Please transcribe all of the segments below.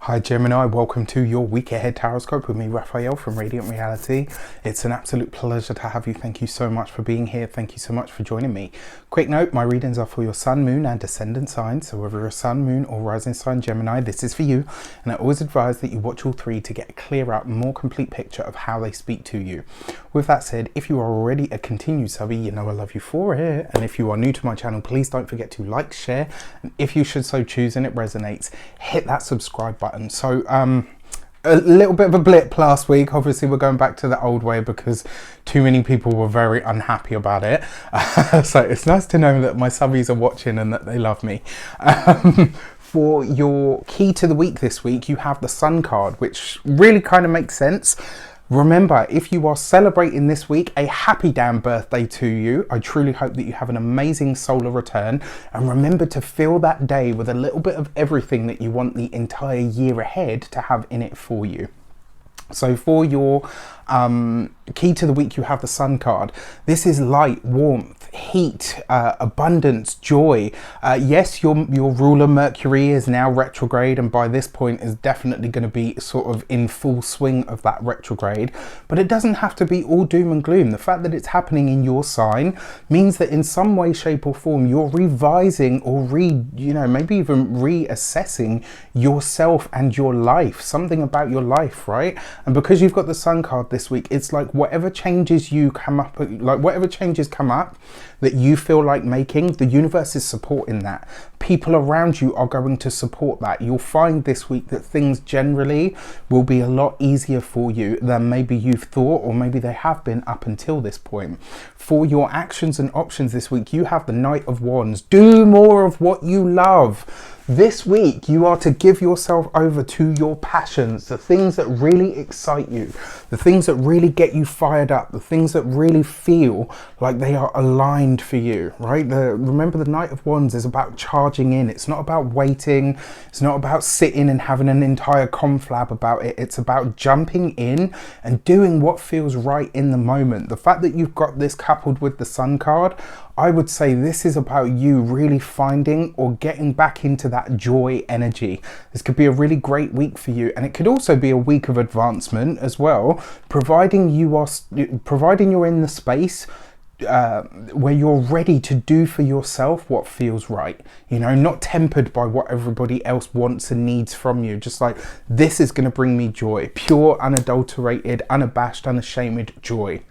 Hi Gemini, welcome to your week ahead Taroscope with me, Raphael from Reydiant Reality. It's an absolute pleasure to have you. Thank you so much for being here. Thank you so much for joining me. Quick note, my readings are for your sun, moon and ascendant signs. So whether you're a sun, moon or rising sign Gemini, this is for you. And I always advise that you watch all three to get a clearer, more complete picture of how they speak to you. With that said, if you are already a continued subby, you know I love you for it. And if you are new to my channel, please don't forget to like, share, and if you should so choose and it resonates, hit that subscribe button. So a little bit of a blip last week. Obviously we're going back to the old way because too many people were very unhappy about it. So it's nice to know that my subbies are watching and that they love me. For your key to the week this week, you have the Sun card, which really kind of makes sense. Remember, if you are celebrating this week, a happy damn birthday to you. I truly hope that you have an amazing solar return, and remember to fill that day with a little bit of everything that you want the entire year ahead to have in it for you. So for your key to the week, you have the Sun card. This is light, warmth, heat, abundance, joy. Yes, your ruler Mercury is now retrograde, and by this point is definitely going to be sort of in full swing of that retrograde, but it doesn't have to be all doom and gloom. The fact that it's happening in your sign means that in some way, shape or form you're revising or maybe even reassessing yourself and your life, something about your life, right? And because you've got the Sun card this week, it's like whatever changes come up that you feel like making, the universe is supporting that. People around you are going to support that. You'll find this week that things generally will be a lot easier for you than maybe you've thought, or maybe they have been up until this point. For your actions and options this week, you have the Knight of Wands. Do more of what you love. This week, you are to give yourself over to your passions, the things that really excite you, the things that really get you fired up, the things that really feel like they are aligned for you, right? Remember, the Knight of Wands is about charging in. It's not about waiting. It's not about sitting and having an entire conflab about it. It's about jumping in and doing what feels right in the moment. The fact that you've got this coupled with the Sun card, I would say this is about you really finding or getting back into that joy energy. This could be a really great week for you, and it could also be a week of advancement as well, providing you're in the space where you're ready to do for yourself what feels right, not tempered by what everybody else wants and needs from you. Just like, this is going to bring me joy, pure, unadulterated, unabashed, unashamed joy.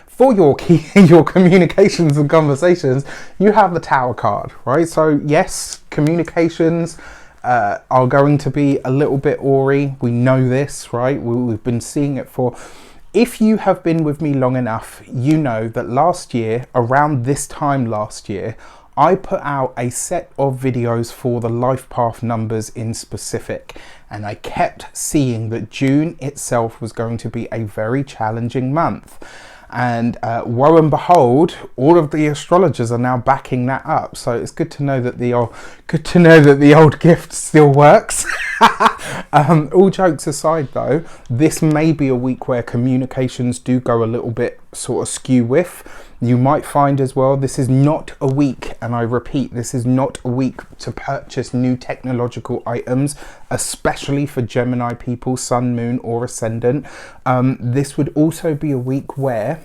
For your key, your communications and conversations, you have the Tower card, right? So yes, communications are going to be a little bit awry. We know this, right? We've been seeing it for... If you have been with me long enough, you know that last year, around this time last year, I put out a set of videos for the life path numbers in specific, and I kept seeing that June itself was going to be a very challenging month. And woe and behold, all of the astrologers are now backing that up. So it's good to know that the old gift still works. All jokes aside, though, this may be a week where communications do go a little bit sort of skew with. You might find as well, this is not a week, and I repeat, this is not a week to purchase new technological items, especially for Gemini people, Sun, Moon or Ascendant. This would also be a week where,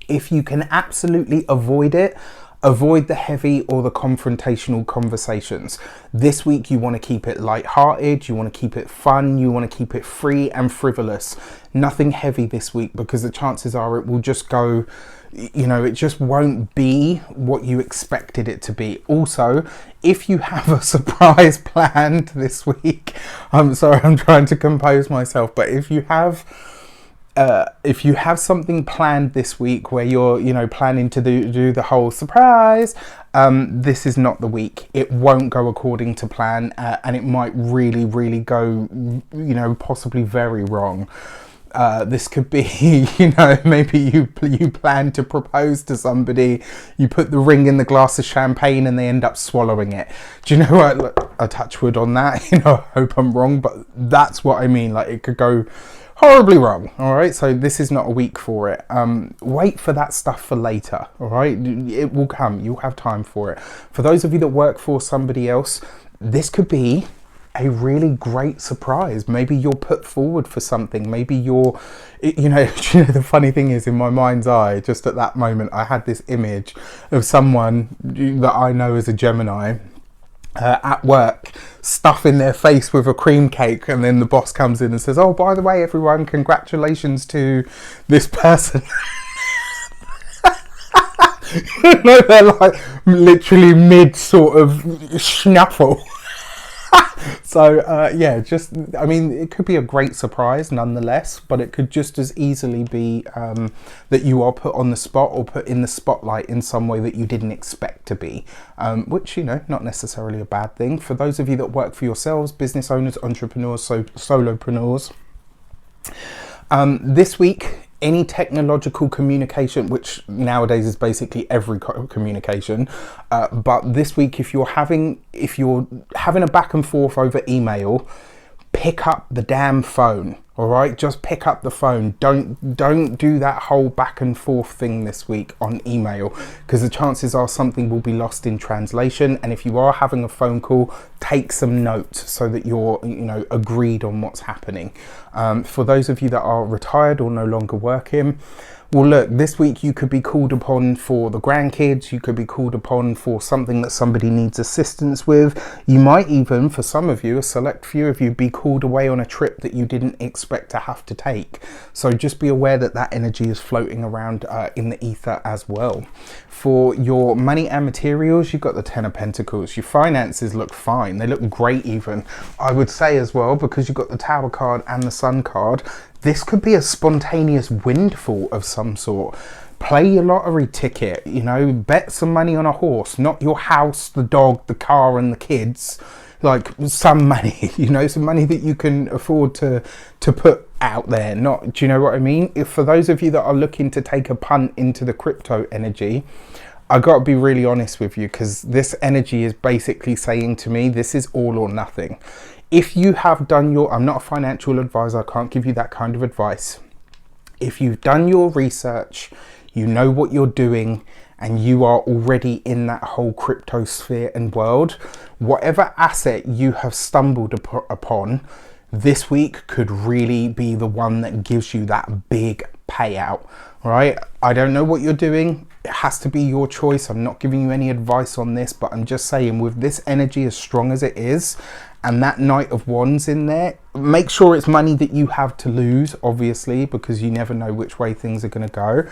if you can absolutely avoid it, avoid the heavy or the confrontational conversations. This week you want to keep it light-hearted, you want to keep it fun, you want to keep it free and frivolous. Nothing heavy this week, because the chances are it will just go, it just won't be what you expected it to be. Also, if you have a surprise planned this week, I'm sorry, I'm trying to compose myself, but if you have something planned this week where you're planning to do the whole surprise, this is not the week. It won't go according to plan, and it might really go possibly very wrong. This could be, maybe you plan to propose to somebody, you put the ring in the glass of champagne and they end up swallowing it. Do you know what? I touch wood on that. I hope I'm wrong, but that's what I mean. Like, it could go horribly wrong. All right, so this is not a week for it. Wait for that stuff for later. All right, it will come. You'll have time for it. For those of you that work for somebody else, this could be a really great surprise. Maybe you're put forward for something. Maybe you're, you know, the funny thing is, in my mind's eye, just at that moment, I had this image of someone that I know as a Gemini at work stuffing their face with a cream cake, and then the boss comes in and says, oh, by the way, everyone, congratulations to this person. No, they're like literally mid sort of snuffle. So yeah, just, I mean, it could be a great surprise nonetheless, but it could just as easily be that you are put on the spot or put in the spotlight in some way that you didn't expect to be, which, you know, not necessarily a bad thing. For those of you that work for yourselves, business owners, entrepreneurs, solopreneurs, this week, any technological communication, which nowadays is basically every communication, but this week, if you're having a back and forth over email, pick up the damn phone. All right, just pick up the phone. Don't do that whole back and forth thing this week on email, because the chances are something will be lost in translation. And if you are having a phone call, take some notes so that you're, you know, agreed on what's happening. For those of you that are retired or no longer working, well, look, this week you could be called upon for the grandkids. You could be called upon for something that somebody needs assistance with. You might even, for some of you, a select few of you, be called away on a trip that you didn't expect to have to take. So just be aware that that energy is floating around in the ether as well. For your money and materials, you've got the Ten of Pentacles. Your finances look fine. They look great even. I would say as well, because you've got the Tower card and the Sun card, this could be a spontaneous windfall of some sort. Play your lottery ticket, you know, bet some money on a horse, not your house, the dog, the car and the kids. Like some money, you know, some money that you can afford to put out there. Not, do you know what I mean? If for those of you that are looking to take a punt into the crypto energy, I got to be really honest with you, because this energy is basically saying to me, this is all or nothing. If you have done your, I'm not a financial advisor, I can't give you that kind of advice. If you've done your research, you know what you're doing, and you are already in that whole crypto sphere and world, whatever asset you have stumbled upon this week could really be the one that gives you that big payout, right? I don't know what you're doing. It has to be your choice. I'm not giving you any advice on this, but I'm just saying, with this energy as strong as it is, and that Knight of Wands in there, make sure it's money that you have to lose, obviously, because you never know which way things are going to go.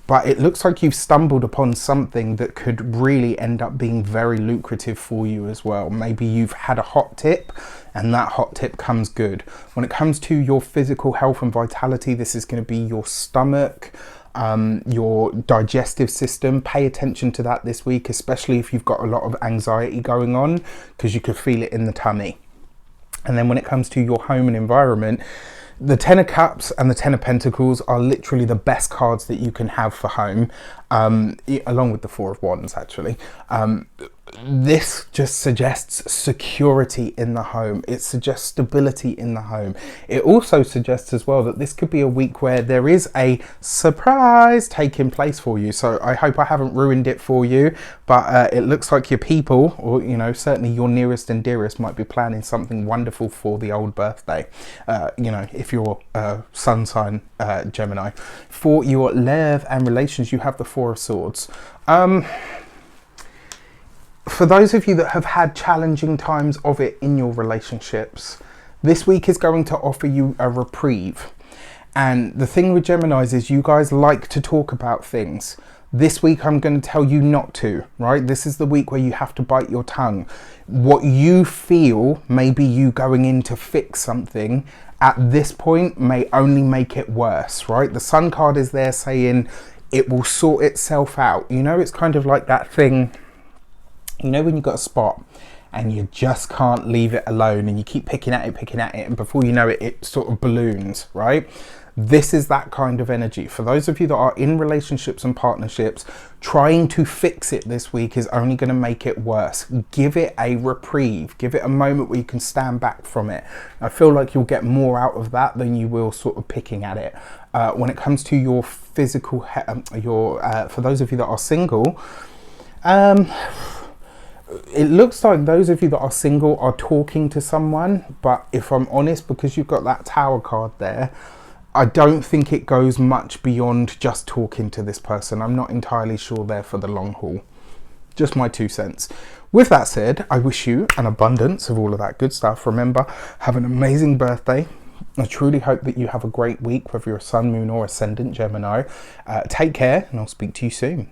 But it looks like you've stumbled upon something that could really end up being very lucrative for you as well. Maybe you've had a hot tip and that hot tip comes good. When it comes to your physical health and vitality, this is going to be your stomach, your digestive system. Pay attention to that this week, especially if you've got a lot of anxiety going on, because you could feel it in the tummy. And then when it comes to your home and environment, the Ten of Cups and the Ten of Pentacles are literally the best cards that you can have for home, along with the Four of Wands, actually. This just suggests security in the home. It suggests stability in the home. It also suggests as well that this could be a week where there is a surprise taking place for you. So I hope I haven't ruined it for you, but it looks like your people, or, you know, certainly your nearest and dearest, might be planning something wonderful for the old birthday. You know, if you're sun sign Gemini. For your love and relations, you have the Four of Swords. For those of you that have had challenging times of it in your relationships, this week is going to offer you a reprieve. And the thing with Geminis is you guys like to talk about things. This week I'm going to tell you not to, right? This is the week where you have to bite your tongue. What you feel may be you going in to fix something at this point may only make it worse, right? The Sun card is there saying it will sort itself out. You know, it's kind of like that thing, you know, when you've got a spot and you just can't leave it alone and you keep picking at it, and before you know it, it sort of balloons, right? This is that kind of energy. For those of you that are in relationships and partnerships, trying to fix it this week is only going to make it worse. Give it a reprieve. Give it a moment where you can stand back from it. I feel like you'll get more out of that than you will sort of picking at it. When it comes to your physical, for those of you that are single, it looks like those of you that are single are talking to someone, but if I'm honest, because you've got that Tower card there, I don't think it goes much beyond just talking to this person. I'm not entirely sure there for the long haul. Just my 2 cents. With that said, I wish you an abundance of all of that good stuff. Remember, have an amazing birthday. I truly hope that you have a great week, whether you're a sun, moon or ascendant Gemini. Take care, and I'll speak to you soon.